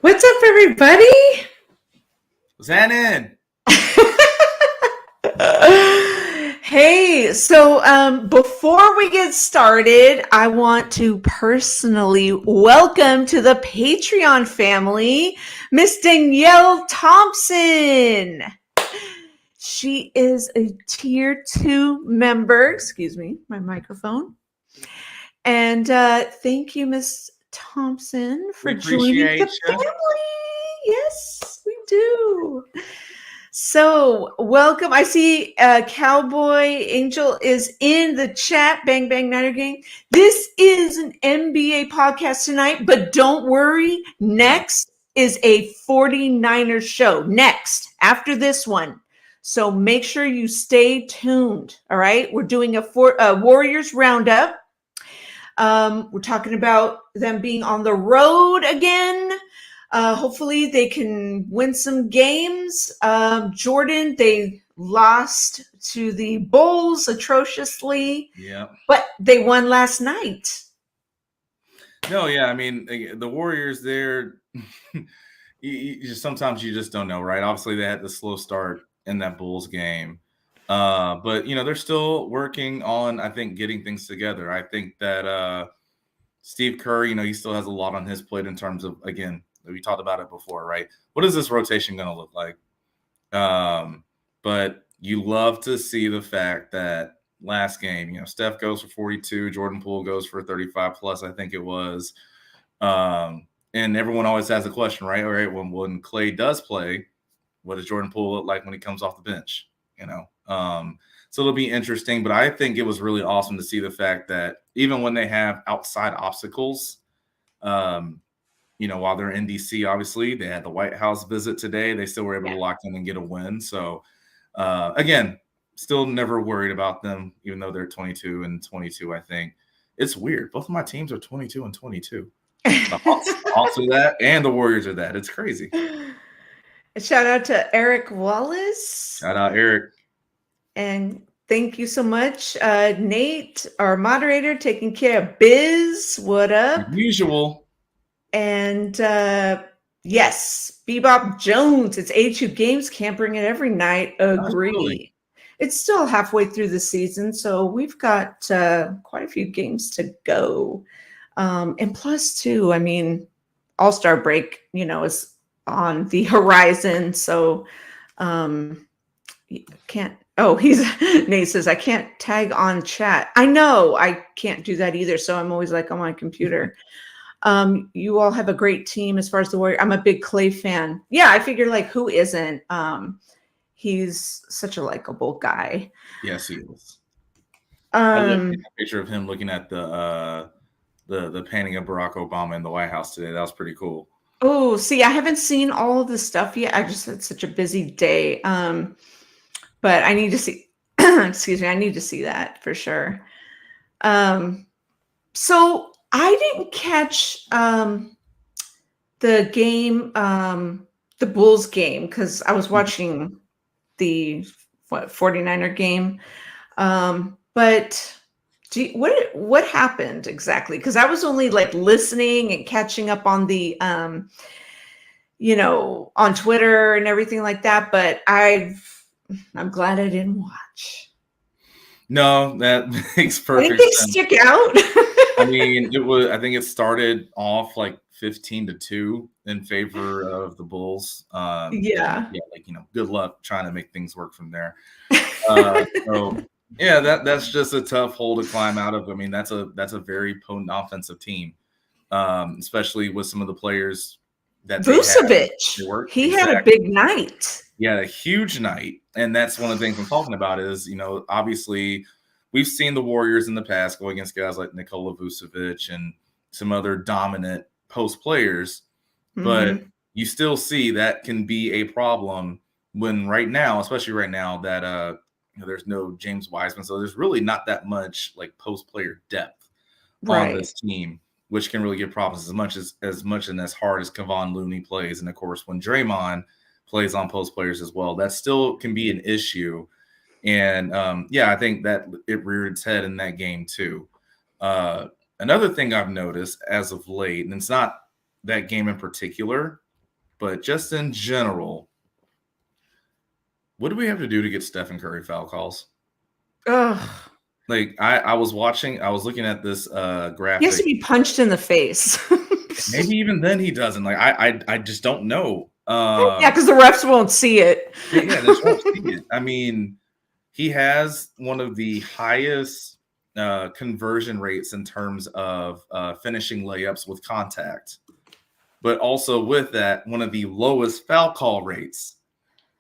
What's up, everybody? What's happening? Hey, so before we get started, I want to personally welcome to the Patreon family, Miss Danielle Thompson. She is a tier 2 member. Excuse me, my microphone. And thank you, Miss Thompson, for joining the family. Yes, we do. So welcome. I see Cowboy Angel is in the chat. Bang Bang Niner Gang. This is an NBA podcast tonight, but don't worry. Next is a 49ers show. Next, after this one. So make sure you stay tuned. All right. We're doing a Warriors Roundup. We're talking about them being on the road again. Hopefully they can win some games. Jordan, they lost to the Bulls atrociously. Yeah. But they won last night. No, yeah. I mean, the Warriors, they're sometimes you just don't know, right? Obviously, they had the slow start in that Bulls game. But, they're still working on, I think, getting things together. I think that Steve Kerr, he still has a lot on his plate in terms of, again, we talked about it before, right? What is this rotation going to look like? But you love to see the fact that last game, Steph goes for 42, Jordan Poole goes for 35 plus, I think it was. And everyone always has a question, right? All right, when Clay does play, what does Jordan Poole look like when he comes off the bench? So it'll be interesting, but I think it was really awesome to see the fact that even when they have outside obstacles, while they're in DC, obviously they had the White House visit today. They still were able to lock in and get a win. So again, still never worried about them, even though they're 22 and 22. I think it's weird. Both of my teams are 22 and 22. Also that, and the Warriors are that. It's crazy. Shout out to Eric Wallace. Shout out Eric. And thank you so much, Nate, our moderator, taking care of biz. What up? Usual. And yes, Bebop Jones. It's 82 games. Can't bring it every night. Agree. Absolutely. It's still halfway through the season, so we've got quite a few games to go. And plus, too, I mean, All-Star break, is on the horizon. So can't. Oh, Nate says, I can't tag on chat. I know I can't do that either. So I'm always like on my computer. You all have a great team as far as the Warriors. I'm a big Clay fan. Yeah, I figure like who isn't? He's such a likable guy. Yes, he is. I love a picture of him looking at the painting of Barack Obama in the White House today. That was pretty cool. Oh, see, I haven't seen all of the stuff yet. I just had such a busy day. But I need to see, excuse me, I need to see that for sure. So I didn't catch the game, the Bulls game, because I was watching the 49er game. But what happened exactly? Because I was only like listening and catching up on the, on Twitter and everything like that. But I'm glad I didn't watch. No, that makes perfect sense. Stick out. I mean, I think it started off like 15-2 in favor of the Bulls. Yeah, good luck trying to make things work from there. So yeah, that's just a tough hole to climb out of. I mean, that's a very potent offensive team, especially with some of the players that Vucevic. He had a big night. Yeah, a huge night. And that's one of the things I'm talking about is, obviously we've seen the Warriors in the past go against guys like Nikola Vucevic and some other dominant post players. Mm-hmm. But you still see that can be a problem when especially right now, that there's no James Wiseman. So there's really not that much like post player depth on this team, which can really give problems as much and as hard as Kevon Looney plays. And of course, when Draymond plays on post players as well, that still can be an issue. And I think that it reared its head in that game too. Another thing I've noticed as of late, and it's not that game in particular, but just in general, what do we have to do to get Stephen Curry foul calls? Ugh. Like I was looking at this He has graphic. to be punched in the face. Maybe even then he doesn't. Like I just don't know. Yeah, because the refs won't see it. Yeah, they just won't see it. I mean, he has one of the highest conversion rates in terms of finishing layups with contact, but also with that, one of the lowest foul call rates.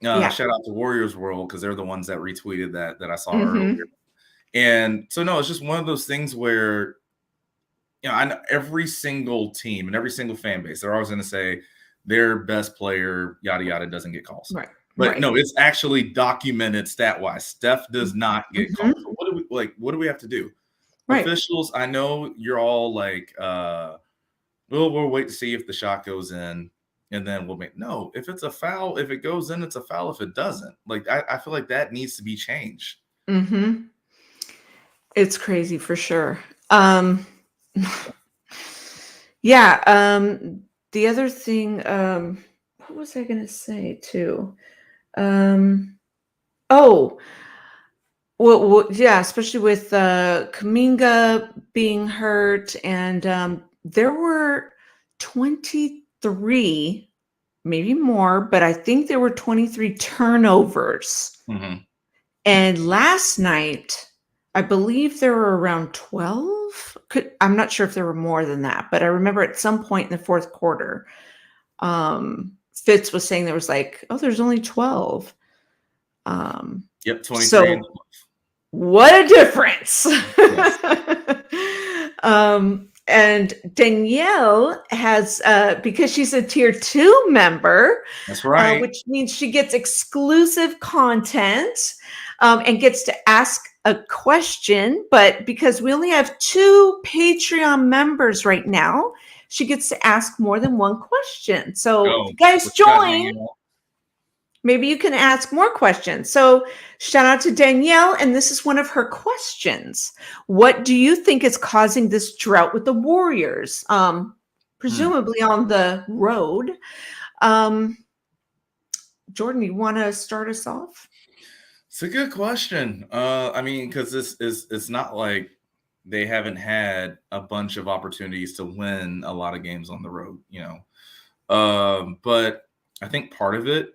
Yeah. Shout out to Warriors World because they're the ones that retweeted that I saw Mm-hmm. earlier. And so no, it's just one of those things where I know every single team and every single fan base, they're always going to say their best player, yada yada, doesn't get calls. Right. But right. no, it's actually documented stat wise. Steph does not get Mm-hmm. calls. So what do we have to do? Right. Officials, I know you're all like, we'll wait to see if the shot goes in, and then we'll make no. If it's a foul, if it goes in, it's a foul. If it doesn't, like I feel like that needs to be changed. Mm-hmm. It's crazy for sure. Yeah. The other thing, what was I gonna say too? Oh, well, yeah, especially with Kaminga being hurt, and there were 23, maybe more, but I think there were 23 turnovers. Mm-hmm. And last night, I believe there were around 12. I'm not sure if there were more than that, but I remember at some point in the fourth quarter, Fitz was saying there was like, oh, there's only 12. Yep, 23. So what a difference. Yes. And Danielle has, because she's a tier 2 member, That's right. which means she gets exclusive content and gets to ask a question. But because we only have 2 Patreon members right now, she gets to ask more than one question. So if you guys join, maybe you can ask more questions. So shout out to Danielle. And this is one of her questions. What do you think is causing this drought with the Warriors? Presumably on the road. Jordan, you want to start us off? It's a good question. I mean, because it's not like they haven't had a bunch of opportunities to win a lot of games on the road, but I think part of it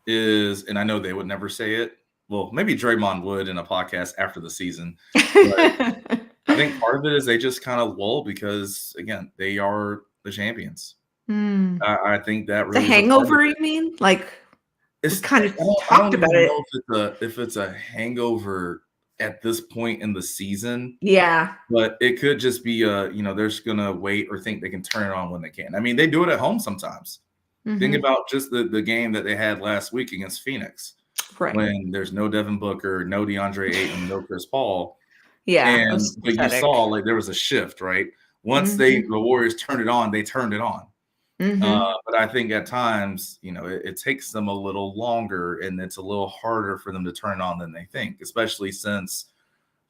is, and I know they would never say it. Well, maybe Draymond would in a podcast after the season. But I think part of it is they just kind of lull because, again, they are the champions. I think that really the hangover. You mean like? It's kind of talked about it. I don't know if it's a hangover at this point in the season. Yeah. But it could just be they're just gonna wait or think they can turn it on when they can. I mean, they do it at home sometimes. Mm-hmm. Think about just the game that they had last week against Phoenix. Right. When there's no Devin Booker, no DeAndre Ayton, no Chris Paul. Yeah. But you saw like there was a shift, right? Once the Warriors turned it on, they turned it on. But I think at times, it takes them a little longer and it's a little harder for them to turn on than they think, especially since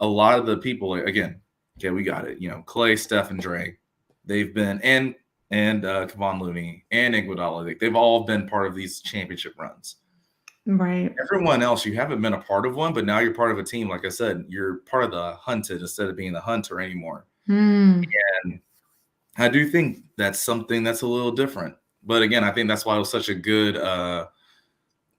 a lot of the people, again, okay, we got it. Clay, Steph, and Dre, they've been, and Kevon Looney and Iguodala, they've all been part of these championship runs. Right. Everyone else, you haven't been a part of one, but now you're part of a team. Like I said, you're part of the hunted instead of being the hunter anymore. And I do think that's something that's a little different. But again, I think that's why it was such a good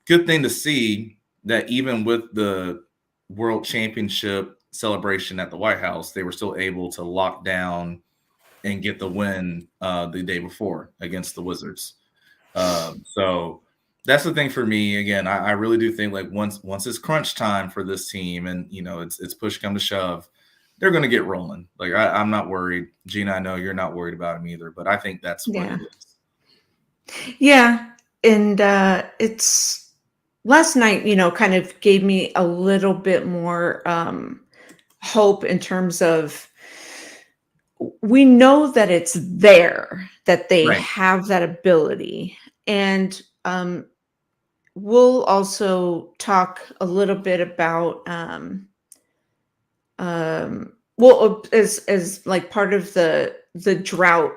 thing to see that even with the World Championship celebration at the White House, they were still able to lock down and get the win the day before against the Wizards. So that's the thing for me. Again, I really do think like once it's crunch time for this team and it's push come to shove, they're going to get rolling. Like I'm not worried. Gina, I know you're not worried about him either, but I think that's what it is. Yeah. And it's last night, kind of gave me a little bit more hope in terms of we know that it's there, that they have that ability. And we'll also talk a little bit about well, as like part of the drought,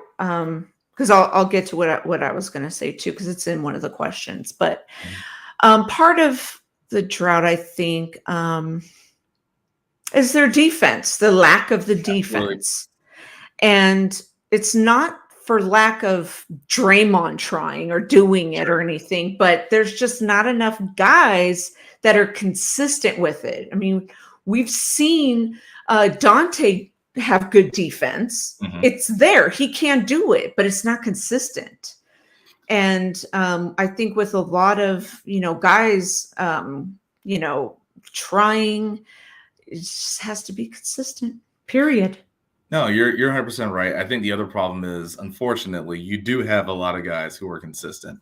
because I'll get to what I was going to say too, because it's in one of the questions. But part of the drought, I think, is their defense, the lack of the defense. And it's not for lack of Draymond trying or doing it or anything, but there's just not enough guys that are consistent with it. I mean, we've seen Dante have good defense. It's there. He can do it, but it's not consistent. And I think with a lot of, guys, trying, it just has to be consistent, period. No, you're 100% right. I think the other problem is, unfortunately, you do have a lot of guys who are consistent.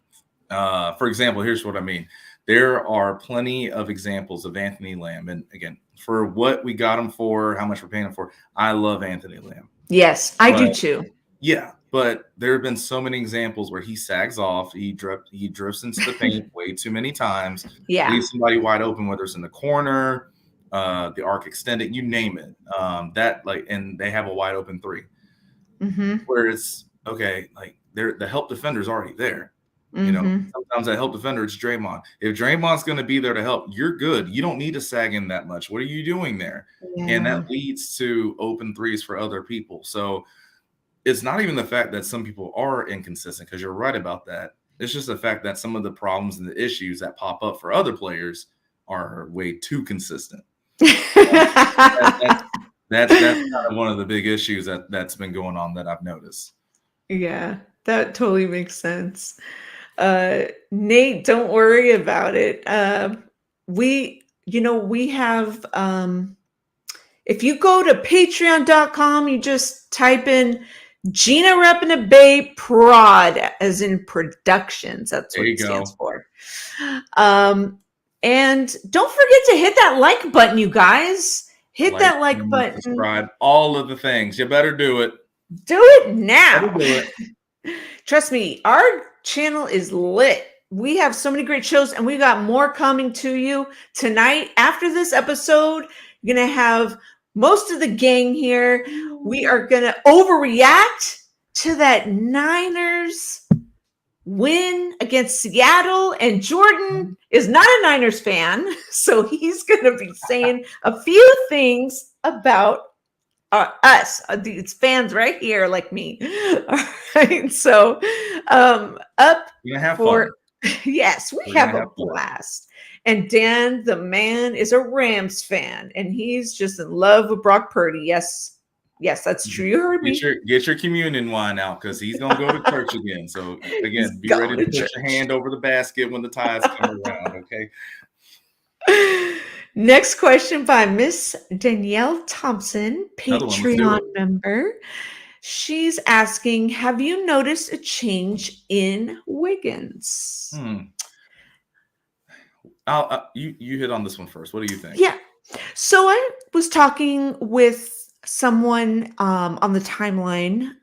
For example, here's what I mean. There are plenty of examples of Anthony Lamb. And again, for what we got him for, how much we're paying him for, I love Anthony Lamb. Yes, I do too. Yeah, but there have been so many examples where he sags off, he drifts into the paint way too many times, leaves somebody wide open, whether it's in the corner, the arc extended, you name it. And they have a wide open three. Where it's okay, like the help defender's already there. Sometimes that help defender is Draymond. If Draymond's going to be there to help, you're good. You don't need to sag in that much. What are you doing there? And that leads to open threes for other people. So it's not even the fact that some people are inconsistent, because you're right about that. It's just the fact that some of the problems and the issues that pop up for other players are way too consistent. That's kind of one of the big issues that's been going on that I've noticed. Yeah, that totally makes sense. Nate, don't worry about it. We have, if you go to patreon.com, you just type in GinaReppinDaBay Prod, as in productions. That's what it stands for. And don't forget to hit that like button, you guys. Hit that like button. Subscribe, all of the things. You better do it. Do it now. Do it. Trust me, our channel is lit. We have so many great shows, and we got more coming to you tonight. After this episode, you're going to have most of the gang here. We are going to overreact to that Niners win against Seattle, and Jordan is not a Niners fan, so he's going to be saying a few things about us, these fans right here, like me. All right, so up for fun. Yes, we have a blast. And Dan, the man, is a Rams fan, and he's just in love with Brock Purdy. Yes, that's true. You heard me. Get your communion wine out, because he's gonna go to church again. So again, be ready to put your hand over the basket when the tithes come around. Okay. Next question by Miss Danielle Thompson, Patreon member. She's asking, have you noticed a change in Wiggins? You hit on this one first. What do you think? Yeah. So I was talking with someone on the timeline,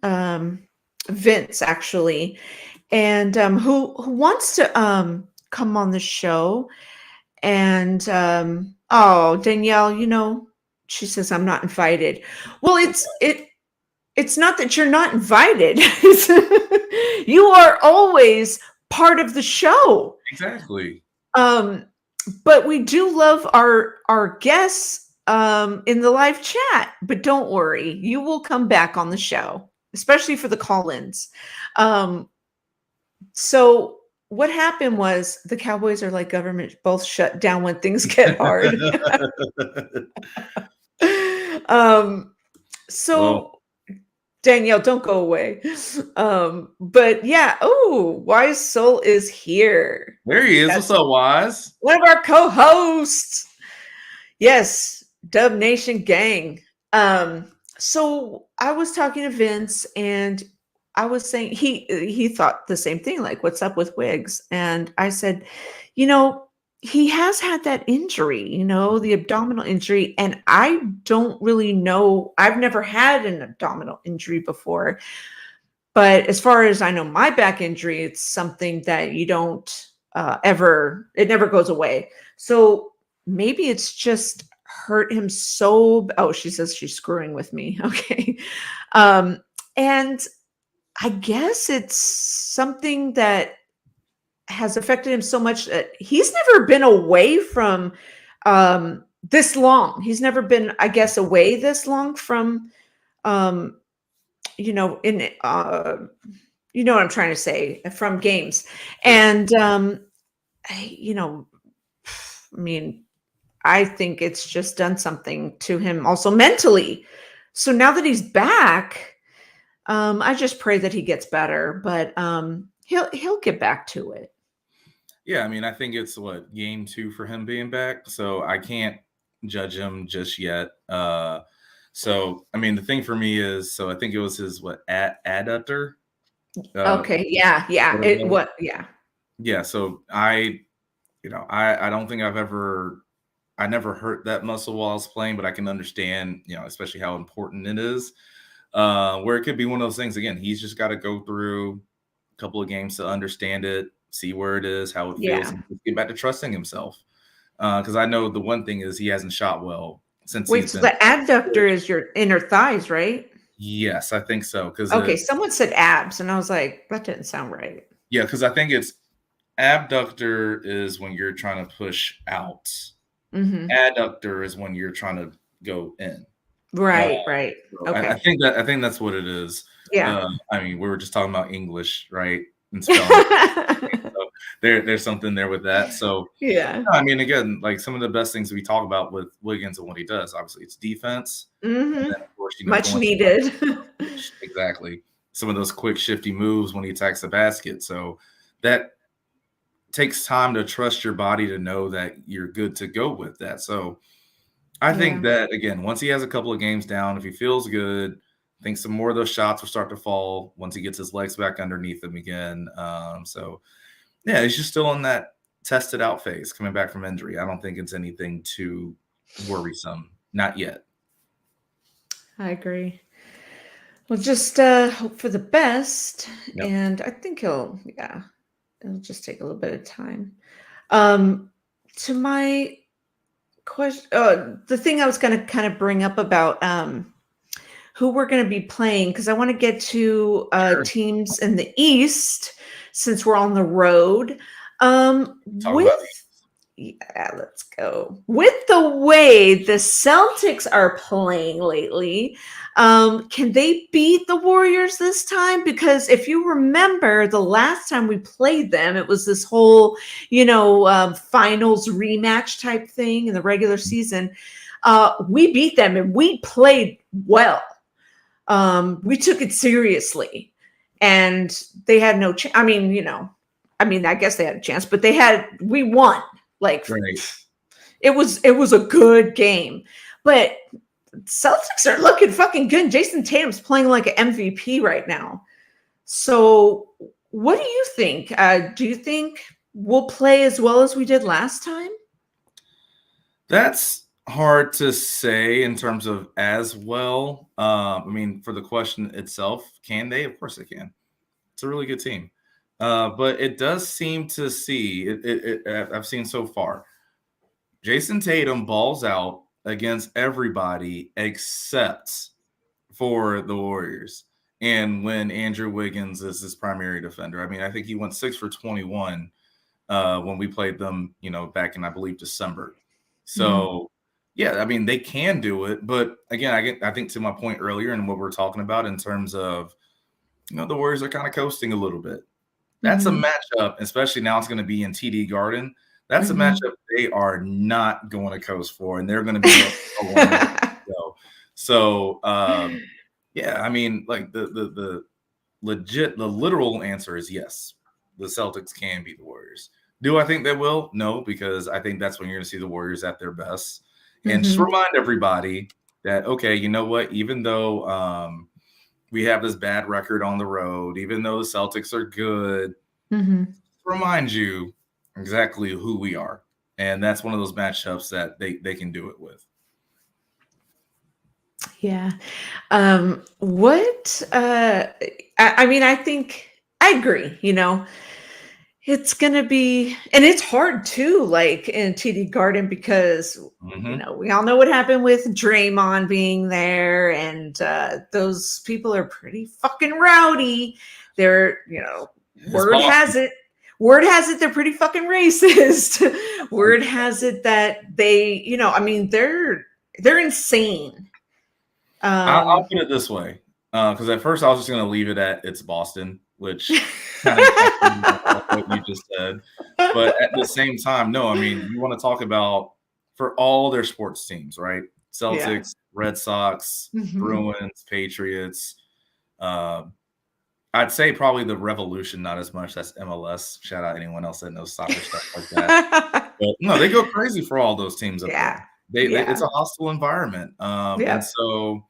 Vince actually, and who wants to come on the show. And Danielle, she says I'm not invited. Well, it's not that you're not invited. You are always part of the show. Exactly. But we do love our guests in the live chat. But don't worry, you will come back on the show, especially for the call-ins. So what happened was the Cowboys are like government, both shut down when things get hard. Danielle, don't go away. But yeah, Wise Soul is here. There he is. What's up, Wise? One of our co-hosts. Yes, Dub Nation gang. So I was talking to Vince, and I was saying he thought the same thing, like, what's up with Wiggs? And I said, he has had that injury, the abdominal injury, and I don't really know. I've never had an abdominal injury before, but as far as I know, my back injury, it's something that you don't it never goes away. So maybe it's just hurt him so. Oh, she says she's screwing with me. Okay. And I guess it's something that has affected him so much that he's never been away from this long. He's never been, I guess, away this long from um, in you know what I'm trying to say, from games. Sure. And you know, I mean, I think it's just done something to him also mentally. So now that he's back, I just pray that he gets better, but he'll get back to it. Yeah, I mean, I think it's game 2 for him being back, so I can't judge him just yet. So I mean, the thing for me is, so I think it was his adductor. Okay, yeah, yeah. What it It was. what yeah. Yeah, so I don't think I never hurt that muscle while I was playing, but I can understand, especially how important it is. Where it could be one of those things. Again, he's just got to go through a couple of games to understand it, see where it is, how it feels, Yeah. and just get back to trusting himself. Because I know the one thing is he hasn't shot well since Wait, he's so been. the adductor is your inner thighs, right? Yes, I think so. Because Okay, someone said abs, and I was like, that didn't sound right. yeah, because I think it's abductor is when you're trying to push out. Mhm. Adductor is when you're trying to go in. Uh, Right, right. so Okay. I think that's what it is. Yeah. I mean, we were just talking about English, right, and spelling. So there's something there with that. So Yeah. I mean, again, like some of the best things we talk about with Wiggins and what he does, obviously, it's defense, and then Mhm. of course, Much going needed. exactly some of those quick shifty moves when he attacks the basket. So that takes time to trust your body to know that you're good to go with that. So I think Yeah. that again, once he has a couple of games down, if he feels good, I think some more of those shots will start to fall once he gets his legs back underneath him again. So yeah, he's just still in that tested out phase, coming back from injury. I don't think it's anything too worrisome, not yet. I agree. Well, just hope for the best, Yep. and I think yeah, it'll just take a little bit of time. Um, to my question, the thing I was going to kind of bring up about who we're going to be playing, because I want to get to Sure. teams in the East since we're on the road. Talk about With Yeah, let's go. With the way the Celtics are playing lately, can they beat the Warriors this time? Because if you remember, the last time we played them, it was this whole, finals rematch type thing in the regular season. We beat them and we played well. We took it seriously, and they had no chance. I guess they had a chance, but we won. Like, right. it was a good game, but Celtics are looking fucking good. Jason Tatum's playing like an MVP right now. So, what do you think? Do you think we'll play as well as we did last time? That's hard to say in terms of as well. I mean, for the question itself, can they? Of course they can. It's a really good team. But it does seem to see I've seen so far. Jason Tatum balls out against everybody except for the Warriors. And when Andrew Wiggins is his primary defender, I mean, I think he went 6 for 21 when we played them, back in, I believe, December. Mhm. So, yeah, I mean, they can do it. But again, I think to my point earlier and what we're talking about in terms of, the Warriors are kind of coasting a little bit. That's a Mhm. matchup, especially now it's going to be in TD Garden. That's a Mhm. matchup they are not going to coast for, and they're going to be wanting to go. So, yeah, I mean, like the literal answer is yes. The Celtics can beat the Warriors. Do I think they will? No, because I think that's when you're going to see the Warriors at their best. And just Mhm. remind everybody that, okay, you know what? Even though we have this bad record on the road, even though the Celtics are good, Mhm. remind you exactly who we are. And that's one of those matchups that they can do it with. Yeah. What I mean, I think I agree, It's gonna be, and it's hard too, like in TD Garden, because we all know what happened with Draymond being there, and those people are pretty fucking rowdy. They're, word has it, they're pretty fucking racist. Word has it that they, they're insane. I'll put it this way, because at first I was just going to leave it at it's Boston, which kind of what you just said. But at the same time, no, I mean, you want to talk about for all their sports teams, right? Celtics, Red Sox, Bruins, Patriots. I'd say probably the Revolution, not as much. That's MLS. Shout out anyone else that knows soccer stuff like that. But no, they go crazy for all those teams up there. It's a hostile environment. And so,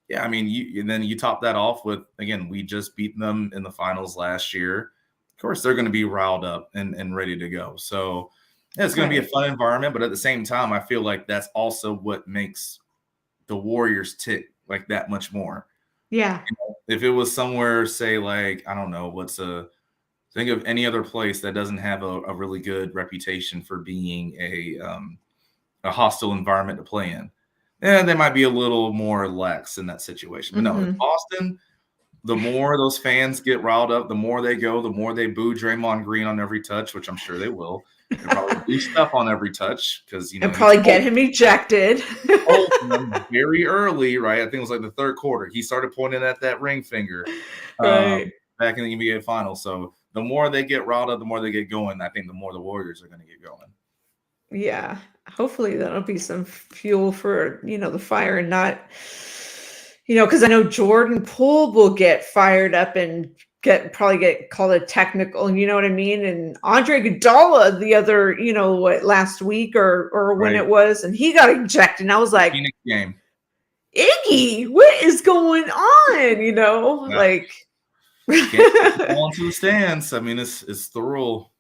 yeah, I mean, and then you top that off with, again, we just beat them in the finals last year. Of course, they're going to be riled up and ready to go. So, yeah, it's going to be a fun environment. But at the same time, I feel like that's also what makes the Warriors tick like that much more. Yeah. If it was somewhere, say, like, I don't know, think of any other place that doesn't have a really good reputation for being a hostile environment to play in. Yeah, they might be a little more lax in that situation. But no, in Boston, the more those fans get riled up, the more they go, the more they boo Draymond Green on every touch, which I'm sure they will. They probably boo Steph on every touch because and probably get him ejected. Very early, right? I think it was like the third quarter. He started pointing at that ring finger back in the NBA Finals. So the more they get riled up, the more they get going. I think the more the Warriors are going to get going. Yeah. Hopefully that'll be some fuel for, the fire, and not, because I know Jordan Poole will get fired up and probably get called a technical, you know what I mean? And Andre Iguodala the other, last week or when it was, and he got ejected. And I was like, Phoenix game. Iggy, what is going on? Like can't fall into the stands. I mean, it's the rule.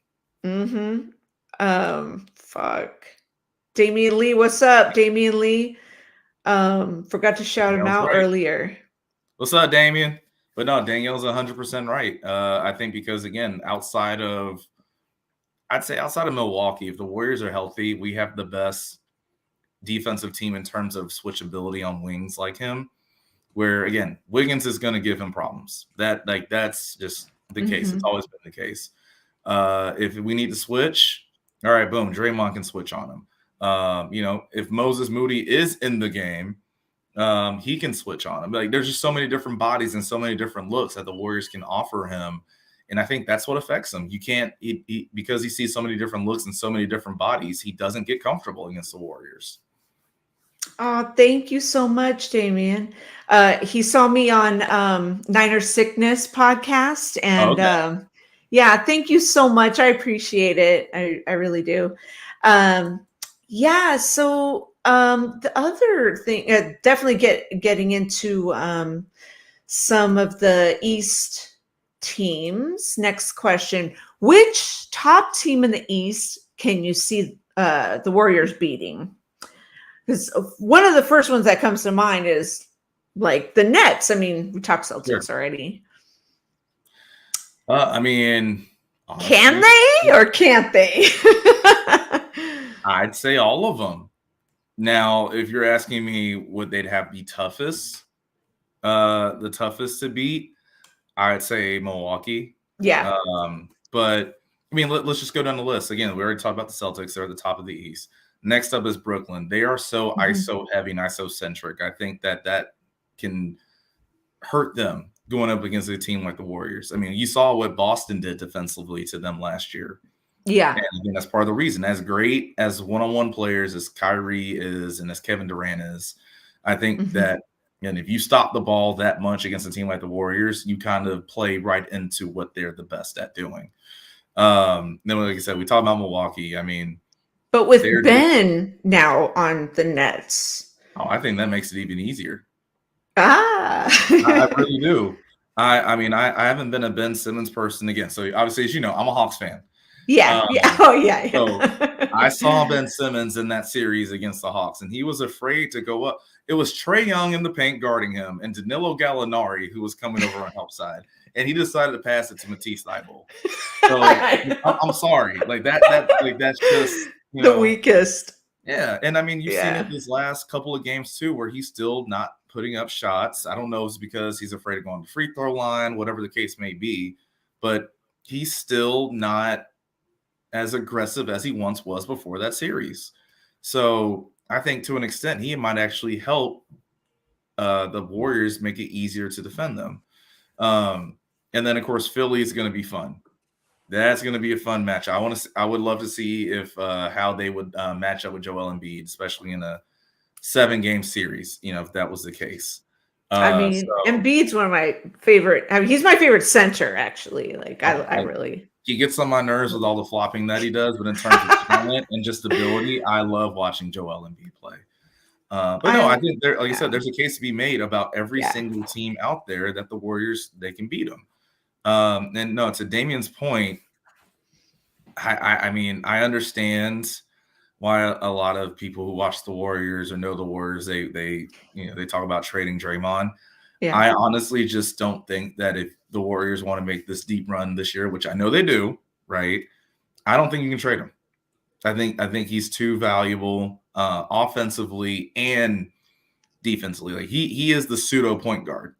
Fuck. Damian Lee, what's up, Damian Lee? Forgot to shout him out earlier. What's up, Damian? But no, Danielle's 100% right. I think because, again, outside of Milwaukee, if the Warriors are healthy, we have the best defensive team in terms of switchability on wings like him, where, again, Wiggins is going to give him problems. That's just the case. It's always been the case. If we need to switch, all right, boom, Draymond can switch on him. If Moses Moody is in the game, he can switch on him. Like, there's just so many different bodies and so many different looks that the Warriors can offer him. And I think that's what affects him. You can't, because he sees so many different looks and so many different bodies, he doesn't get comfortable against the Warriors. Oh, thank you so much, Damian. He saw me on Niner Sickness podcast. And yeah, thank you so much. I appreciate it. I really do. Yeah. So the other thing, definitely getting into some of the East teams. Next question: which top team in the East can you see the Warriors beating? Because one of the first ones that comes to mind is like the Nets. I mean, we talked Celtics already. I mean, honestly, can they or can't they? I'd say all of them. Now, if you're asking me would they'd have the toughest to beat, I'd say Milwaukee. Yeah. But I mean, let's just go down the list. Again, we already talked about the Celtics. They're at the top of the East. Next up is Brooklyn. They are so ISO heavy and ISO centric. I think that can hurt them going up against a team like the Warriors. I mean, you saw what Boston did defensively to them last year. Yeah. And again, that's part of the reason. As great as one-on-one players as Kyrie is and as Kevin Durant is, I think that, and if you stop the ball that much against a team like the Warriors, you kind of play right into what they're the best at doing. Then, like I said, we talk about Milwaukee. I mean, but with Ben now on the Nets, I think that makes it even easier. I really do. I mean, I haven't been a Ben Simmons person again. So obviously, as you know, I'm a Hawks fan. Yeah. Yeah. Oh, yeah. So I Yeah. saw Ben Simmons in that series against the Hawks, and he was afraid to go up. It was Trae Young in the paint guarding him, and Danilo Gallinari, who was coming over on help side, and he decided to pass it to Matisse Thybulle. So I'm sorry, like that's just The weakest. yeah. And I mean, you've seen it Yeah. these last couple of games too, where he's still not putting up shots. I don't know if it's because he's afraid of going to the free throw line, whatever the case may be, but he's still not as aggressive as he once was before that series. So I think to an extent, he might actually help the Warriors make it easier to defend them. And then of course, Philly is going to be fun. That's going to be a fun match. I would love to see if how they would match up with Joel Embiid, especially in a 7-game series. If that was the case. I mean, Embiid's one of my favorite. I mean, he's my favorite center, actually. Like, I really. He gets on my nerves with all the flopping that he does, but in terms of talent and just ability, I love watching Joel Embiid play. But no, I think like you said, there's a case to be made about every single team out there that the Warriors, they can beat them. And no, to Damian's point, I mean, I understand why a lot of people who watch the Warriors or know the Warriors, they talk about trading Draymond. Yeah. I honestly just don't think that if the Warriors want to make this deep run this year, which I know they do, right? I don't think you can trade him. I think he's too valuable offensively and defensively. Like he is the pseudo point guard.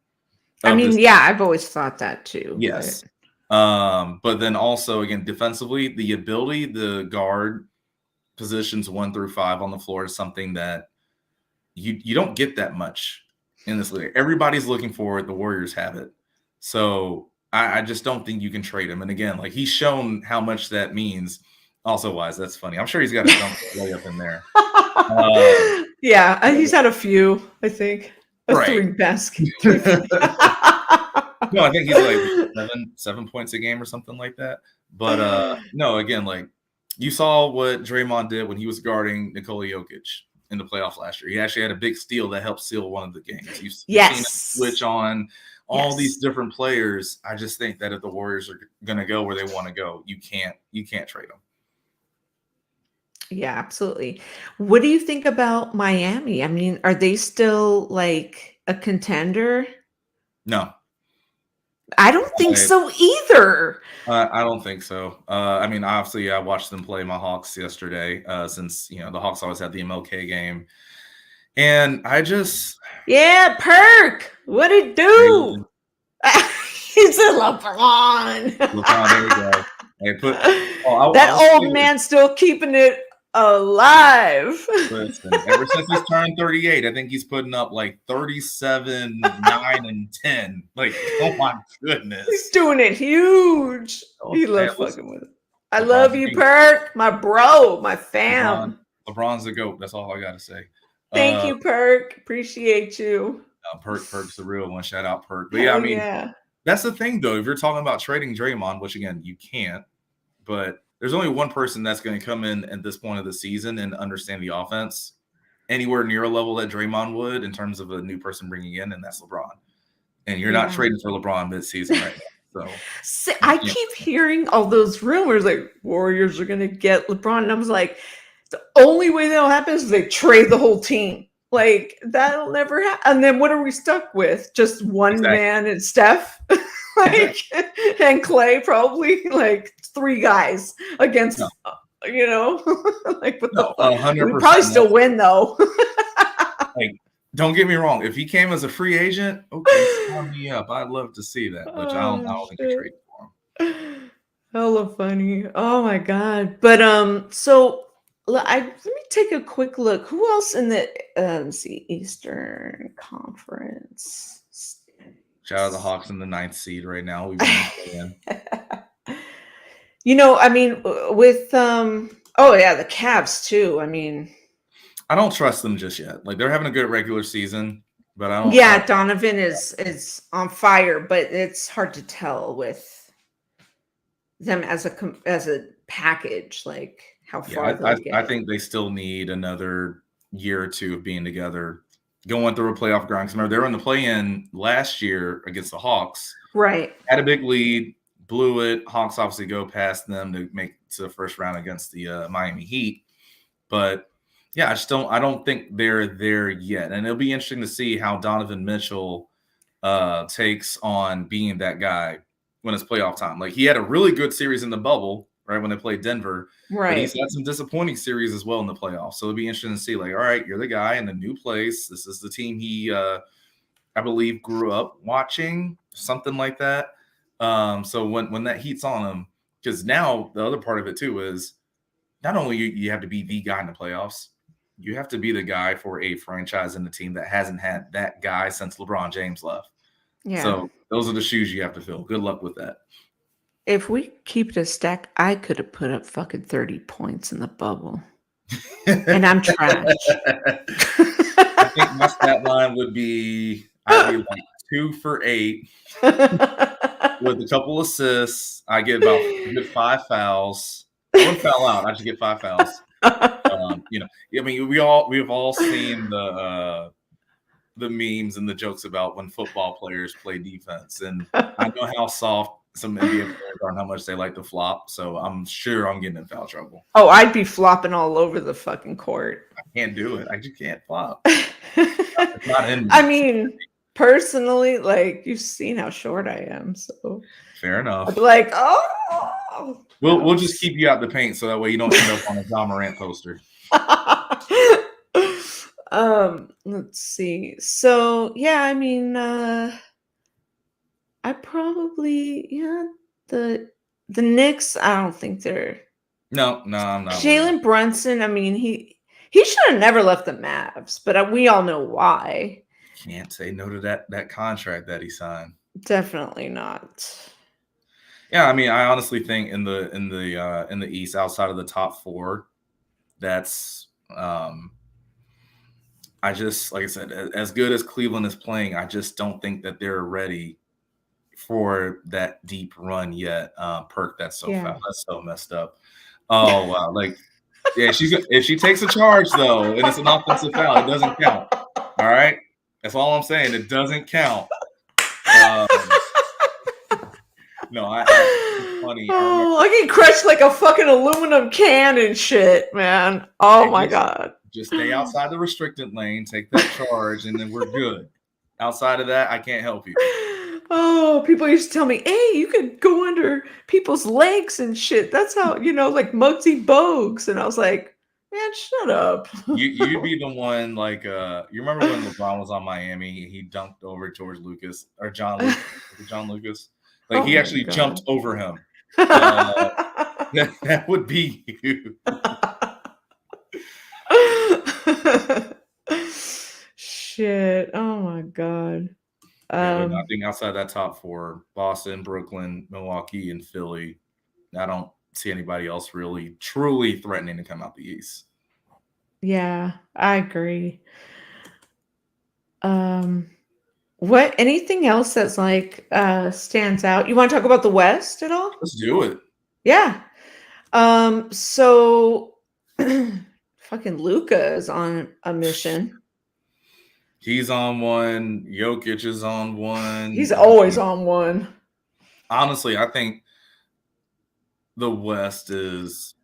I mean, yeah, I've always thought that too. Yes. But then also again, defensively, the ability to guard positions 1 through 5 on the floor is something that you don't get that much in this league. Everybody's looking for it. The Warriors have it. So I just don't think you can trade him. And again, like he's shown how much that means. Also wise, that's funny. I'm sure he's got a dunk way up in there. Yeah, he's had a few, I think. A 3 basket. No, I think he's like 7 points a game or something like that. But no, again, like you saw what Draymond did when he was guarding Nikola Jokic in the playoffs last year. He actually had a big steal that helped seal one of the games. You've seen him switch on all these different players. I just think that if the Warriors are going to go where they want to go, you can't trade them. Yeah, absolutely. What do you think about Miami? I mean, are they still like a contender? No. I don't think so either. I don't think so. I mean, obviously, I watched them play my Hawks yesterday since, the Hawks always had the MLK game. And I just... Yeah, Perk. What'd it do? He's a LeBron. LeBron, there we go. Hey, that old man still keeping it alive. Listen, ever since he's turned 38, I think he's putting up like 37, 9, and 10. Like, oh my goodness. He's doing it huge. He loves fucking with it. I love you, Perk, my bro, my fam. LeBron's the GOAT. That's all I got to say. Thank you, Perk. Appreciate you. Perk's the real one. Shout out, Perk. But yeah, I mean, that's the thing, though. If you're talking about trading Draymond, which, again, you can't, but there's only one person that's going to come in at this point of the season and understand the offense anywhere near a level that Draymond would in terms of a new person bringing in, and that's LeBron. And you're not trading for LeBron mid-season right now. So I keep hearing all those rumors like Warriors are going to get LeBron, and I was like, the only way that'll happen is they trade the whole team. Like that'll never happen. And then what are we stuck with? Just one man and Steph, and Clay, probably like 3 guys against, like what the fuck? We probably still win though. Like, don't get me wrong. If he came as a free agent, okay, sign me up. I'd love to see that, but I don't think they trade for him. Hella funny. Oh my god. But so let me take a quick look. Who else in the let's see, Eastern Conference? Shout out the Hawks in the 9th seed right now. We've been playing. I mean, with the Cavs too. I mean, I don't trust them just yet. Like they're having a good regular season, but I don't. Yeah, Donovan is on fire, but it's hard to tell with them as a package, like how far. I think they still need another year or 2 of being together, going through a playoff grind. Because remember, they were in the play-in last year against the Hawks. Right. Had a big lead, blew it. Hawks obviously go past them to make to the first round against the Miami Heat. But yeah, I don't think they're there yet. And it'll be interesting to see how Donovan Mitchell takes on being that guy when it's playoff time. Like, he had a really good series in the bubble, right, when they played Denver. But he's had some disappointing series as well in the playoffs. So it'll be interesting to see, like, all right, you're the guy in a new place. This is the team he, I believe, grew up watching, something like that. So when that heat's on him, because now the other part of it too is not only you have to be the guy in the playoffs, you have to be the guy for a franchise in the team that hasn't had that guy since LeBron James left. Yeah. So those are the shoes you have to fill. Good luck with that. If we keep it a stack, I could have put up fucking 30 points in the bubble. And I'm trash. I think my stat line would be, I'd be like 2 for 8 with a couple assists. I get about 5 fouls. I wouldn't foul out. I just get 5 fouls. You know, I mean, we've all seen the memes and the jokes about when football players play defense, and I know how soft some NBA players are and how much they like to flop. So I'm sure I'm getting in foul trouble. Oh, I'd be flopping all over the fucking court. I can't do it. I just can't flop. It's not in me. I mean, personally, like, you've seen how short I am, so fair enough. I'd be like, oh, we'll just keep you out the paint so that way you don't end up on a Ja Morant poster. Let's see. So yeah, I mean, I probably the Knicks. I don't think they're. No, I'm not. Jalen Brunson. I mean, he should have never left the Mavs, but we all know why. Can't say no to that contract that he signed. Definitely not. Yeah, I mean, I honestly think in the East, outside of the top 4, that's I just, like I said, as good as Cleveland is playing, I just don't think that they're ready for that deep run yet. Perk, that's so foul. That's so messed up. Oh wow, like yeah, if she takes a charge though, and it's an offensive foul, it doesn't count. All right, that's all I'm saying. It doesn't count. No, it's funny. Oh, I get crushed like a fucking aluminum can and shit, man. Oh my god. Just stay outside the restricted lane, take that charge, and then we're good. Outside of that, I can't help you. Oh, people used to tell me, hey, you could go under people's legs and shit. That's how, like Muggsy Bogues. And I was like, man, shut up. You'd be the one, like, you remember when LeBron was on Miami, he dunked over George Lucas, or John Lucas? Like, he actually jumped over him. That would be you. Shit. Oh my god. Yeah, nothing outside that top 4: Boston, Brooklyn, Milwaukee, and Philly. I don't see anybody else really truly threatening to come out the East. Yeah, I agree. What? Anything else that's like stands out? You want to talk about the West at all? Let's do it. Yeah. So fucking Luka is on a mission. He's on one. Jokic is on one. He's always on one. Honestly, I think the West is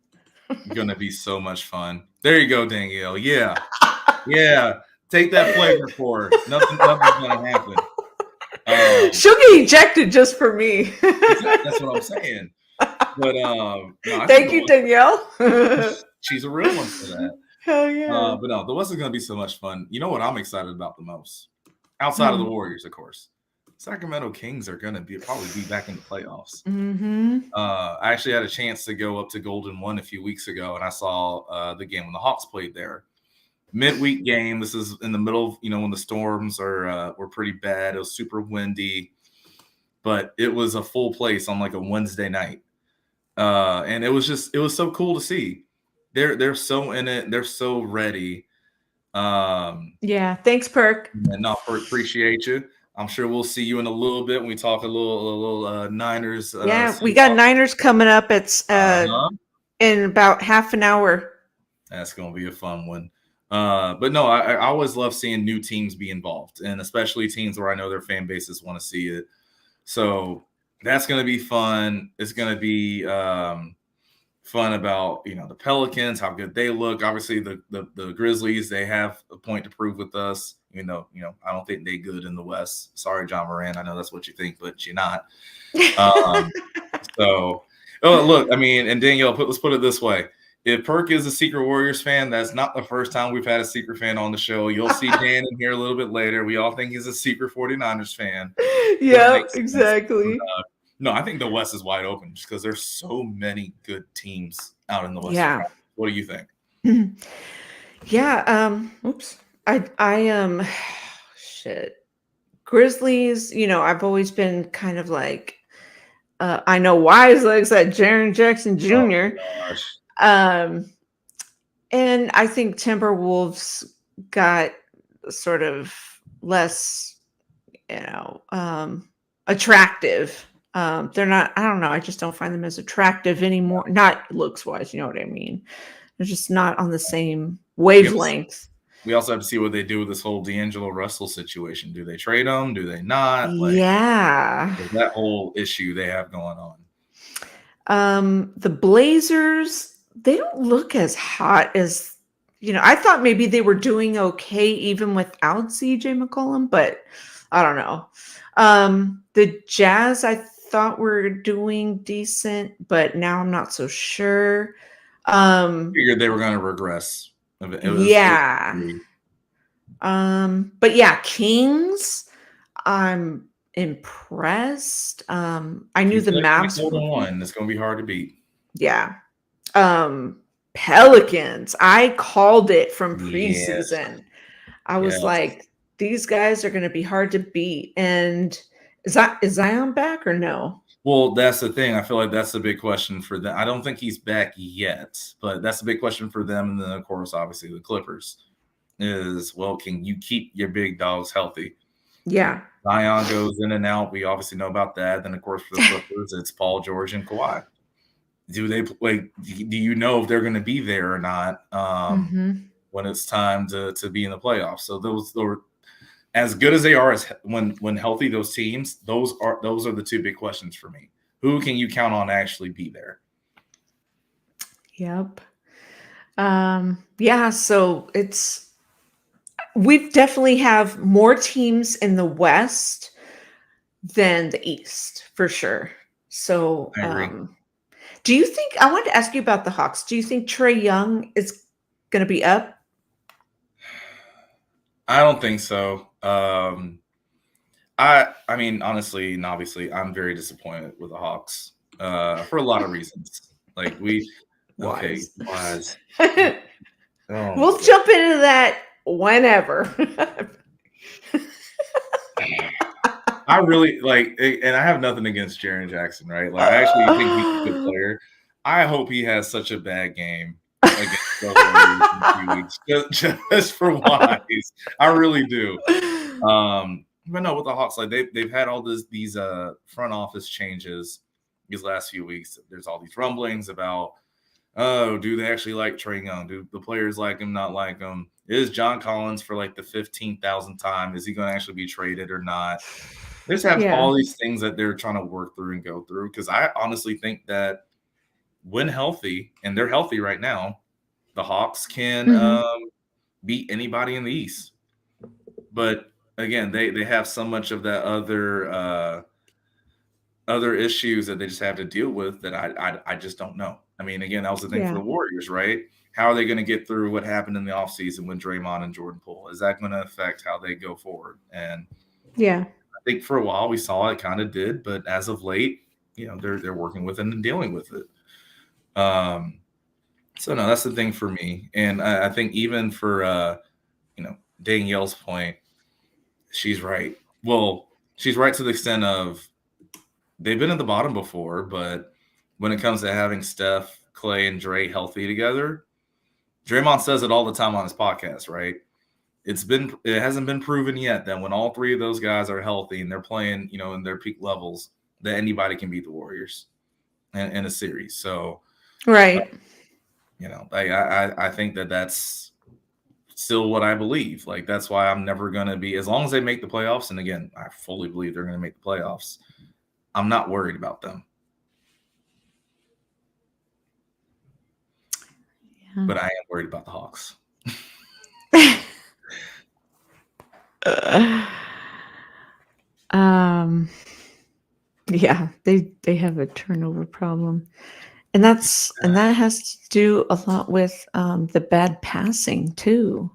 gonna be so much fun. There you go, Danielle. Yeah. Take that flavor for her. Nothing's gonna happen. She'll get ejected just for me. That's what I'm saying. But no, thank you, Danielle. She's a real one for that. Hell yeah. But no, the West is going to be so much fun. You know what I'm excited about the most? Outside of the Warriors, of course. Sacramento Kings are going to probably be back in the playoffs. Mm-hmm. I actually had a chance to go up to Golden One a few weeks ago, and I saw the game when the Hawks played there. Midweek game. This is in the middle of, when the storms were pretty bad. It was super windy, but it was a full place on like a Wednesday night. And it was so cool to see. They're so in it. They're so ready. Yeah. Thanks, Perk. No, Perk, appreciate you. I'm sure we'll see you in a little bit when we talk a little Niners. Yeah, we got Niners coming up. It's in about half an hour. That's gonna be a fun one. But no, I always love seeing new teams be involved, and especially teams where I know their fan bases want to see it. So that's going to be fun. It's going to be fun about the Pelicans, how good they look. Obviously, the Grizzlies, they have a point to prove with us. I don't think they're good in the West. Sorry, John Moran. I know that's what you think, but you're not. So, look, I mean, and Danielle, let's put it this way. If Perk is a Secret Warriors fan, that's not the first time we've had a Secret fan on the show. You'll see Dan in here a little bit later. We all think he's a Secret 49ers fan. Yeah, exactly. No, I think the West is wide open just because there's so many good teams out in the West. Yeah. What do you think? Yeah. Oops. I shit. Grizzlies, I've always been kind of like, I know Wise likes that Jaren Jackson Jr. Oh, gosh. And I think Timberwolves got sort of less, attractive. They're not, I don't know. I just don't find them as attractive anymore. Not looks wise, you know what I mean? They're just not on the same wavelength. We also have to see what they do with this whole D'Angelo Russell situation. Do they trade him? Do they not? Yeah. That whole issue they have going on. The Blazers, they don't look as hot as, I thought maybe they were doing okay even without CJ McCollum, but I don't know. The Jazz, I thought were doing decent, but now I'm not so sure. Figured they were going to regress. But yeah, Kings, I'm impressed. I knew the Mavs won. It's going to be hard to beat. Yeah. Pelicans, I called it from preseason. Yes. I was like, these guys are going to be hard to beat. And is Zion back or no? Well, that's the thing. I feel like that's the big question for them. I don't think he's back yet, but that's the big question for them. And then, of course, obviously the Clippers is, well, can you keep your big dogs healthy? Yeah. Zion goes in and out. We obviously know about that. Then, of course, for the Clippers, it's Paul George and Kawhi. Do they play? Do you know if they're going to be there or not when it's time to be in the playoffs? So those are as good as they are as when healthy. Those teams, those are the two big questions for me. Who can you count on to actually be there? Yep. Yeah. So we definitely have more teams in the West than the East for sure. So I agree. Do you think, I wanted to ask you about the Hawks. Do you think Trae Young is going to be up? I don't think so. I mean, honestly and obviously, I'm very disappointed with the Hawks for a lot of reasons. Like Wise. We'll jump into that whenever. I really and I have nothing against Jaren Jackson, right? Like, I actually think he's a good player. I hope he has such a bad game against the Warriors in 2 weeks, just for Wise. I really do. But no, with the Hawks, like they've had all these front office changes these last few weeks. There's all these rumblings about, oh, do they actually like Trae Young? Do the players like him, not like him? Is John Collins for like the 15,000th time? Is he going to actually be traded or not? They just have all these things that they're trying to work through and go through. Because I honestly think that when healthy, and they're healthy right now, the Hawks can beat anybody in the East. But again, they have so much of that other issues that they just have to deal with that I just don't know. I mean, again, that was the thing for the Warriors, right? How are they going to get through what happened in the offseason with Draymond and Jordan Poole? Is that going to affect how they go forward? And I think for a while we saw it kind of did, but as of late, they're working with it and dealing with it. So no, that's the thing for me. And I think even for Danielle's point, she's right. Well, she's right to the extent of they've been at the bottom before, but when it comes to having Steph, Clay, and Dre healthy together, Draymond says it all the time on his podcast, right? It hasn't been proven yet that when all three of those guys are healthy and they're playing, in their peak levels, that anybody can beat the Warriors in a series. So, right. I think that's still what I believe. Like, that's why I'm never going to be, as long as they make the playoffs. And again, I fully believe they're going to make the playoffs. I'm not worried about them. Yeah. But I am worried about the Hawks. Yeah, they have a turnover problem. And that has to do a lot with the bad passing too.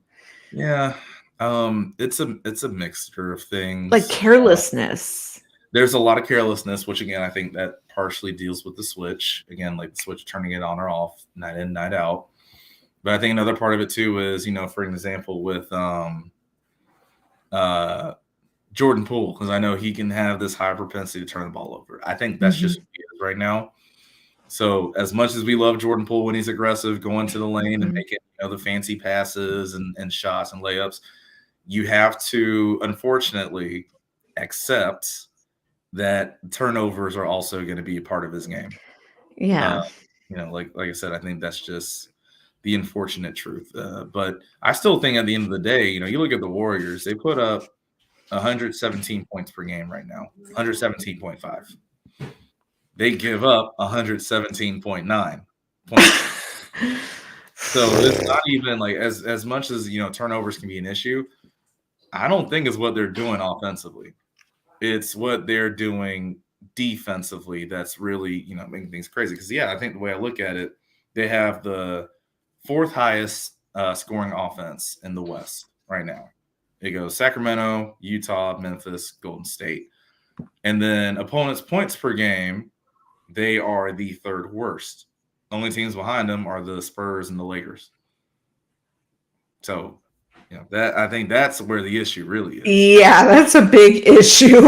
Yeah. It's a mixture of things. Like carelessness. There's a lot of carelessness, which again I think that partially deals with the switch. Again, like the switch turning it on or off, night in, night out. But I think another part of it too is, for an example, with Jordan Poole, because I know he can have this high propensity to turn the ball over. I think that's just who he is right now. So as much as we love Jordan Poole when he's aggressive, going to the lane and making the fancy passes and shots and layups, you have to unfortunately accept that turnovers are also going to be a part of his game. Yeah. Like I said, I think that's just the unfortunate truth. But I still think at the end of the day, you look at the Warriors, they put up 117 points per game right now, 117.5. They give up 117.9 points. So it's not even like as much as turnovers can be an issue. I don't think it's what they're doing offensively. It's what they're doing defensively that's really making things crazy. Because I think the way I look at it, they have the fourth highest scoring offense in the West right now. It goes Sacramento, Utah, Memphis, Golden State. And then opponents' points per game, they are the third worst. Only teams behind them are the Spurs and the Lakers. So, that I think that's where the issue really is. Yeah, that's a big issue.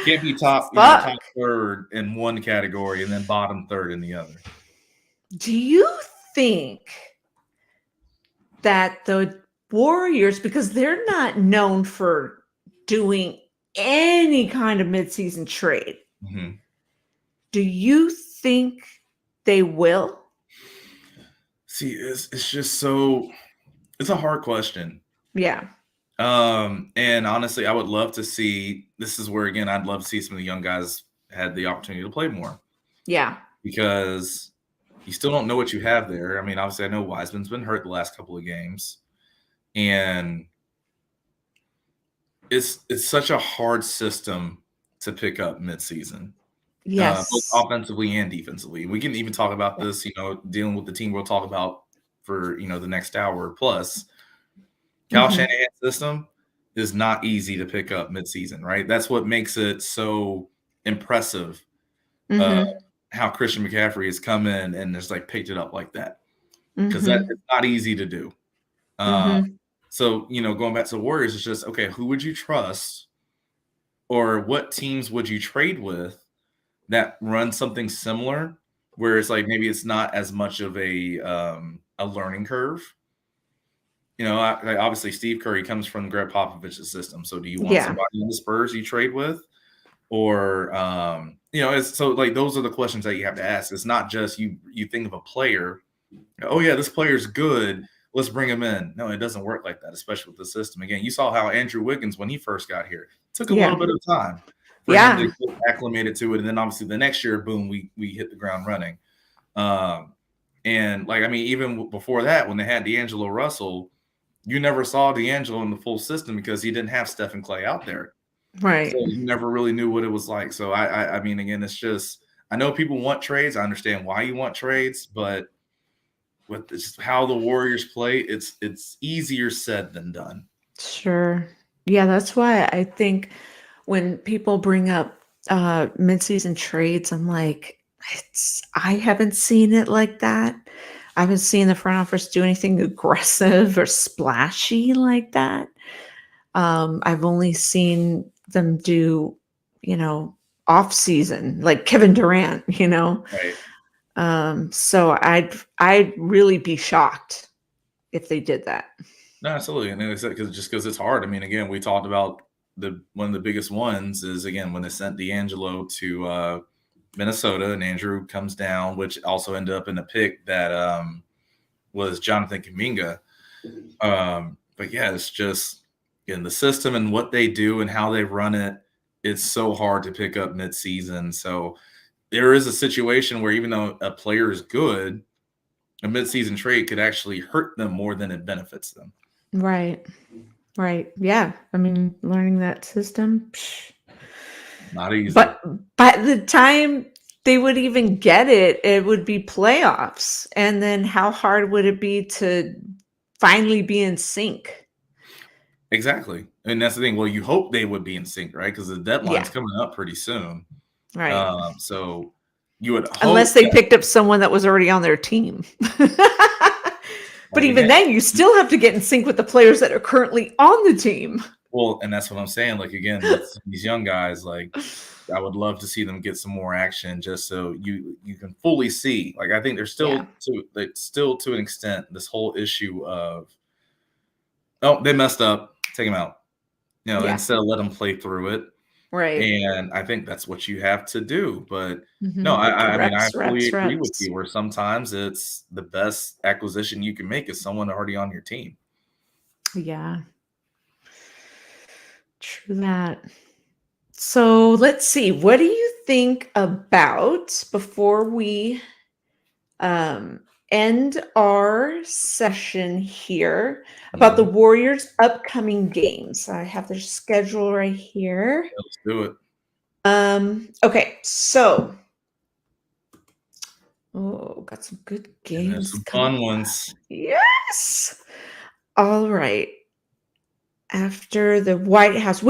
Can't be top third in one category and then bottom third in the other. Do you think that the Warriors, because they're not known for doing any kind of midseason trade, do you think they will? See, it's just so it's a hard question. Yeah. And honestly, I would love to see. This is where again, I'd love to see some of the young guys had the opportunity to play more. Yeah. Because you still don't know what you have there. I mean, obviously, I know Wiseman's been hurt the last couple of games, and it's such a hard system to pick up midseason. Yes. Both offensively and defensively. We can even talk about this, dealing with the team we'll talk about for, the next hour plus. Kyle Shanahan's system is not easy to pick up midseason, right? That's what makes it so impressive. How Christian McCaffrey has come in and just picked it up like that. Because that is not easy to do. So, going back to the Warriors, it's just, okay, who would you trust or what teams would you trade with that run something similar where it's maybe it's not as much of a learning curve? Obviously Steve Curry comes from Greg Popovich's system. So do you want somebody in the Spurs you trade with? Or, it's so those are the questions that you have to ask. It's not just you think of a player. Oh yeah, this player's good. Let's bring him in. No, it doesn't work like that, especially with the system. Again, you saw how Andrew Wiggins, when he first got here, took a little bit of time for him to get acclimated to it. And then obviously the next year, boom, we hit the ground running. And even before that, when they had D'Angelo Russell, you never saw D'Angelo in the full system because he didn't have Steph and Clay out there. Right. So you never really knew what it was like. So I mean, again, it's just, I know people want trades. I understand why you want trades, but with this, how the Warriors play, it's easier said than done. Sure. Yeah, that's why I think when people bring up midseason trades, I'm like, I haven't seen it like that. I haven't seen the front office do anything aggressive or splashy like that. I've only seen them do, off season, like Kevin Durant, Right. So I'd really be shocked if they did that. No, absolutely. And because it's hard. I mean, again, we talked about one of the biggest ones is again when they sent D'Angelo to Minnesota and Andrew comes down, which also ended up in a pick that was Jonathan Kuminga. But yeah, it's just again the system and what they do and how they run it. it's so hard to pick up mid-season. So there is a situation where even though a player is good, a mid-season trade could actually hurt them more than it benefits them. Right. Right. Yeah. I mean, learning that system. Not easy. But by the time they would even get it, it would be playoffs. And then how hard would it be to finally be in sync? Exactly. And that's the thing. Well, you hope they would be in sync, right? Because the deadline's Yeah. coming up pretty soon. Right. So you would hope Unless they picked up someone that was already on their team. But even then, you still have to get in sync with the players that are currently on the team. Well, and that's what I'm saying. Like, again, with these young guys, like, I would love to see them get some more action just so you can fully see. Like, I think there's still to an extent this whole issue of, oh, they messed up, take them out. You know, instead of let them play through it. Right. And I think that's what you have to do. But no, I mean, I fully agree with you where sometimes it's the best acquisition you can make is someone already on your team. Yeah. True that. So let's see. What do you think about, before we end our session here, about the Warriors' upcoming games? I have their schedule right here. Yeah, let's do it. Okay, so got some good games. Some fun ones. Yes. All right. After the White House,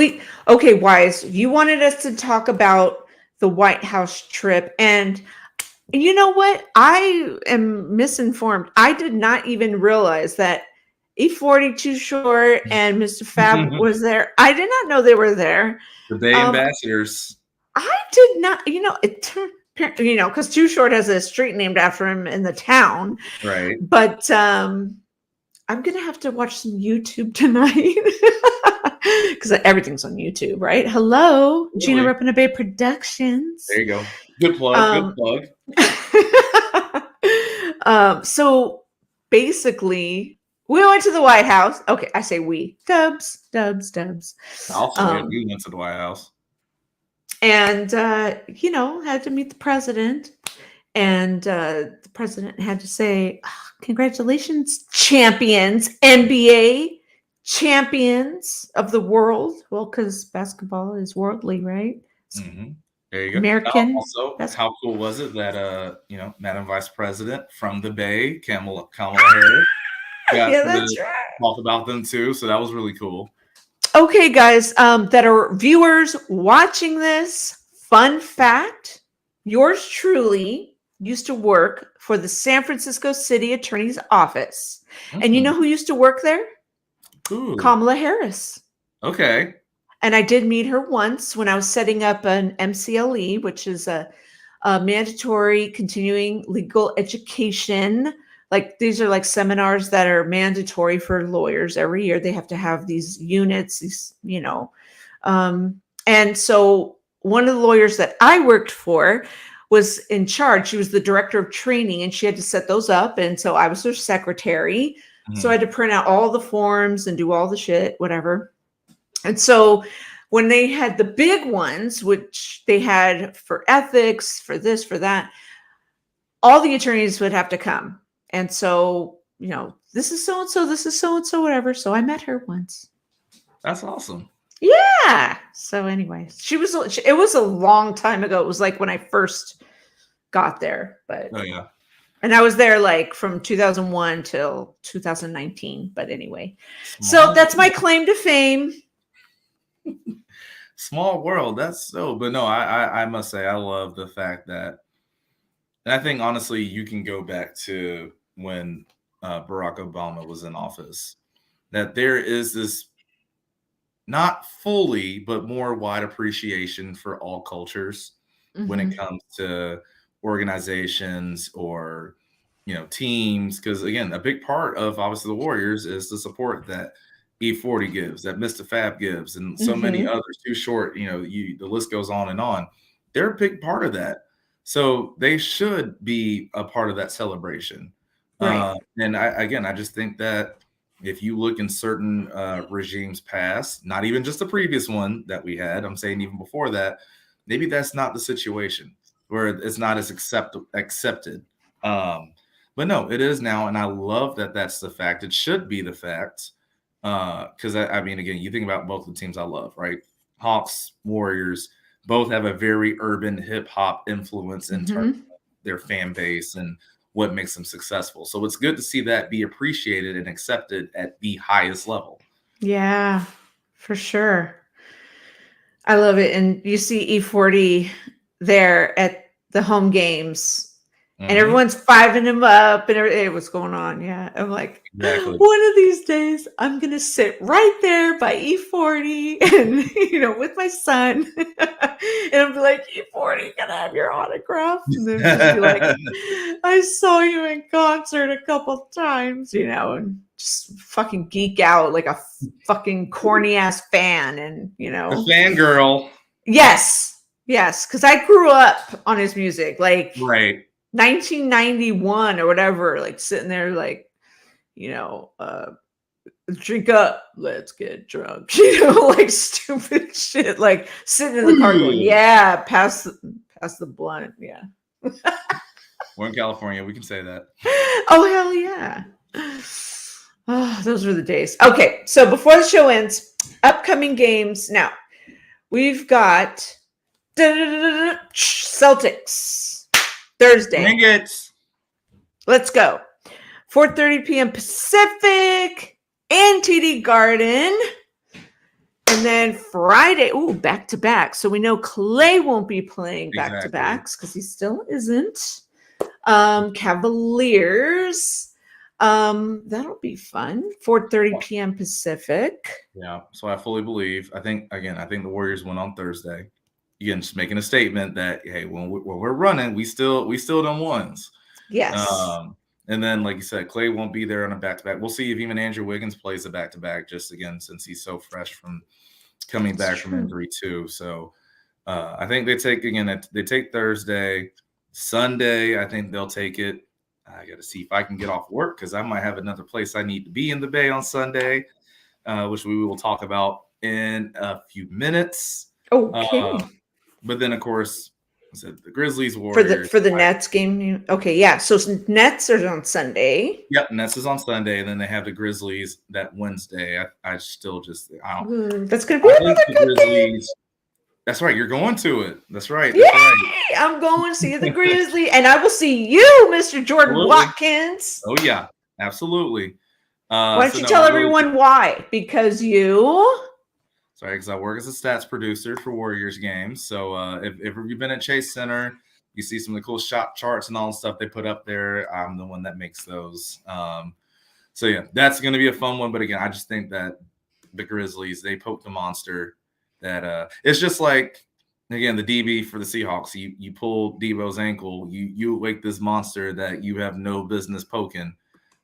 okay, Wise, you wanted us to talk about the White House trip, and you know what? I am misinformed. I did not even realize that E40 Too Short and Mr. Fab was there. I did not know they were there. The Bay Ambassadors. I did not, because Too Short has a street named after him in the town. Right. But I'm going to have to watch some YouTube tonight because everything's on YouTube, right? Hello, GinaReppinDaBay Productions. There you go. Good plug. Good plug. So basically, we went to the White House. Okay, I say we. Dubs. Also, we went to the White House. And, had to meet the president. And the president had to say, congratulations, champions, NBA champions of the world. Well, because basketball is worldly, right? There you go. American. Also, how cool was it that, Madam Vice President from the Bay, Kamala Harris, got that's right. Talk about them too. So that was really cool. Okay, guys, that are viewers watching this, fun fact, yours truly used to work for the San Francisco City Attorney's Office. And you know who used to work there? Ooh. Kamala Harris. Okay. And I did meet her once when I was setting up an MCLE, which is a mandatory continuing legal education. Like, these are like seminars that are mandatory for lawyers every year. They have to have these units, and so one of the lawyers that I worked for was in charge. She was the director of training, and she had to set those up. And so I was her secretary. So I had to print out all the forms and do all the shit, whatever. And so when they had the big ones, which they had for ethics, for this, for that, all the attorneys would have to come. And so, this is so-and-so, this is so-and-so, whatever. So I met her once. That's awesome. Yeah. So anyway, it was a long time ago. It was like when I first got there, but oh yeah. And I was there like from 2001 till 2019. But anyway, so that's my claim to fame. Small world. That's so, but no, I must say, I love the fact that, and I think honestly, you can go back to when Barack Obama was in office, that there is this not fully, but more wide appreciation for all cultures when it comes to organizations or, teams. Because again, a big part of obviously the Warriors is the support that E40 gives, that Mr. Fab gives, and so many others. Too Short, the list goes on and on. They're a big part of that. So they should be a part of that celebration. Right. And I just think that if you look in certain regimes past, not even just the previous one that we had, I'm saying even before that, maybe that's not the situation where it's not as accepted. But no, it is now, and I love that that's the fact. It should be the fact, because I mean, again, you think about both the teams I love, right? Hawks, Warriors, both have a very urban hip hop influence in terms of their fan base and what makes them successful. So it's good to see that be appreciated and accepted at the highest level. Yeah, for sure. I love it. And you see E40 there at the home games, and everyone's fiving him up and hey, what's going on? Yeah. I'm like, Exactly. one of these days I'm going to sit right there by E40 and, with my son. And I'm like, E40, can I have your autograph? And then just be like, I saw you in concert a couple times, and just fucking geek out like a fucking corny ass fan. And, A fangirl. Yes. Because I grew up on his music, like Right. 1991 or whatever, like sitting there, like, drink up, let's get drunk, like stupid shit, like sitting in the car going, yeah, pass the blunt. Yeah. We're in California. We can say that. Oh, hell yeah. Oh, those were the days. Okay. So before the show ends, upcoming games. Now, we've got Celtics Thursday. Dang it. Let's go. 4:30 p.m. Pacific and TD Garden. And then Friday, back to back. So we know Clay won't be playing back to backs because he still isn't. Cavaliers. That'll be fun. 4:30 p.m. Pacific. Yeah. So I fully believe. I think the Warriors win on Thursday. Again, just making a statement that hey, when we're running, we still done ones. Yes. And then, like you said, Clay won't be there on a back-to-back. We'll see if even Andrew Wiggins plays a back-to-back, just again since he's so fresh from coming back from injury too. So I think they take Thursday, Sunday. I think they'll take it. I got to see if I can get off work because I might have another place I need to be in the Bay on Sunday, which we will talk about in a few minutes. Okay. But then, of course, I said the Grizzlies, Warriors. For the Nets game. Okay, yeah. So Nets are on Sunday. Yep, Nets is on Sunday, and then they have the Grizzlies that Wednesday. I still just that's gonna be another good game. That's right. You're going to it. That's right. Yay! Right. I'm going to see the Grizzlies, and I will see you, Mr. Jordan Watkins. Oh yeah, absolutely. Why don't you tell everyone why? Because you. Sorry, because I work as a stats producer for Warriors games. So if you've been at Chase Center, you see some of the cool shot charts and all the stuff they put up there. I'm the one that makes those. So yeah, that's going to be a fun one. But again, I just think that the Grizzlies, they poked the monster. That it's just like again the DB for the Seahawks. You pull Debo's ankle, you wake this monster that you have no business poking.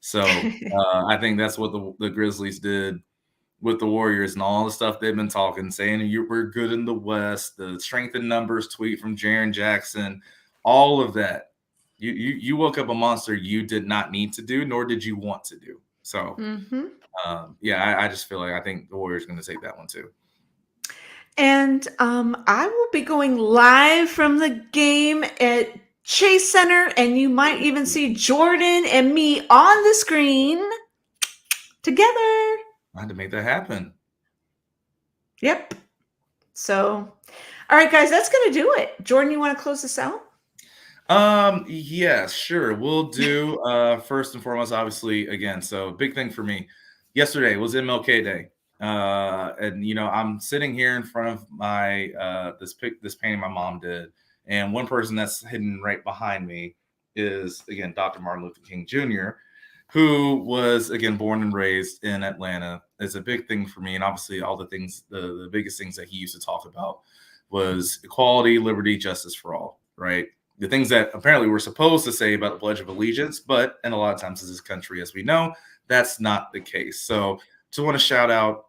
So I think that's what the Grizzlies did with the Warriors and all the stuff they've been talking, saying we're good in the West, the strength in numbers tweet from Jaren Jackson, all of that. You woke up a monster you did not need to do, nor did you want to do. So, I just feel like I think the Warriors are going to take that one too. And I will be going live from the game at Chase Center, and you might even see Jordan and me on the screen together. I had to make that happen. Yep. So, all right, guys, that's going to do it. Jordan, you want to close this out? Yeah, sure. We'll do first and foremost, obviously, again, so big thing for me. Yesterday was MLK Day. And I'm sitting here in front of my this painting my mom did, and one person that's hidden right behind me is again Dr. Martin Luther King Jr., who was again born and raised in Atlanta. It's a big thing for me, and obviously all the things, the biggest things that he used to talk about was equality, liberty, justice for all, right? The things that apparently we're supposed to say about the Pledge of Allegiance, but in a lot of times in this country, as we know, that's not the case. So just want to shout out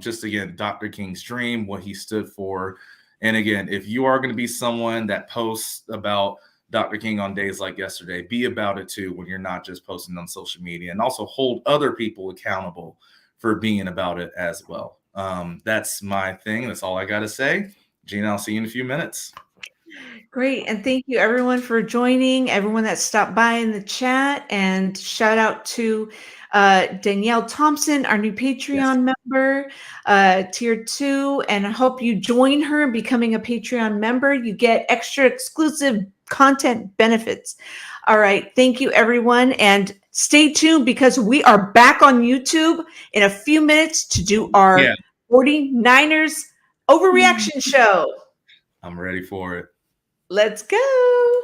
just again, Dr. King's dream, what he stood for. And again, if you are going to be someone that posts about Dr. King on days like yesterday, be about it too when you're not just posting on social media, and also hold other people accountable for being about it as well. That's my thing. That's all I got to say. Gina, I'll see you in a few minutes. Great. And thank you everyone for joining, everyone that stopped by in the chat, and shout out to Danielle Thompson, our new Patreon member, tier 2. And I hope you join her in becoming a Patreon member. You get extra exclusive content benefits. All right. Thank you, everyone. And stay tuned because we are back on YouTube in a few minutes to do our 49ers overreaction show. I'm ready for it. Let's go.